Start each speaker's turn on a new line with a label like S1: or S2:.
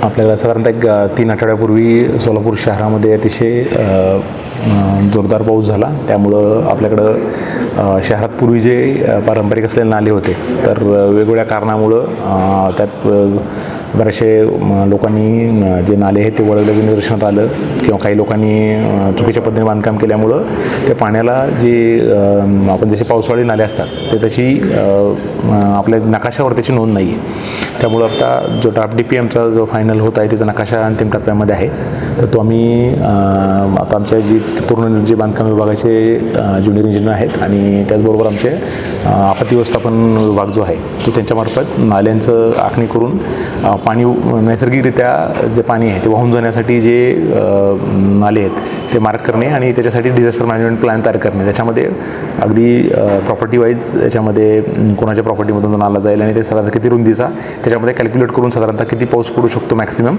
S1: आपल्याला साधारणतः एक 3 आठवड्यापूर्वी सोलापूर शहरामध्ये अतिशय जोरदार पाऊस झाला. त्यामुळं आपल्याकडं शहरात पूर्वी जे पारंपरिक असलेले नाले होते, तर वेगवेगळ्या कारणामुळं त्यात बरेचसे लोकांनी जे नाले आहेत ते वळवल्याचं निदर्शनात आलं, किंवा काही लोकांनी चुकीच्या पद्धतीने बांधकाम केल्यामुळं त्या पाण्याला जे आपण जसे पावसाळी नाले असतात ते तशी आपल्या नकाशावर त्याची नोंद नाही आहे. त्यामुळं आता जो ड्राफ्ट DPMचा जो फायनल होत आहे त्याचा नकाशा अंतिम टप्प्यामध्ये आहे. तर तो आम्ही आता आमच्या पूर्ण जे बांधकाम विभागाचे ज्युनियर इंजिनियर आहेत आणि त्याचबरोबर आमचे आपत्ती व्यवस्थापन विभाग जो आहे तो त्यांच्यामार्फत नाल्यांचं आखणी करून पाणी नैसर्गिकरित्या जे पाणी आहे ते वाहून जाण्यासाठी जे नाले आहेत ते मार्क करणे आणि त्याच्यासाठी डिझास्टर मॅनेजमेंट प्लॅन तयार करणे. त्याच्यामध्ये अगदी प्रॉपर्टी वाईज याच्यामध्ये कोणाच्या प्रॉपर्टीमधून नाला जाईल आणि ते साधारणतः किती रुंदीचा त्याच्यामध्ये कॅल्क्युलेट करून साधारणतः किती पाऊस पडू शकतो मॅक्सिमम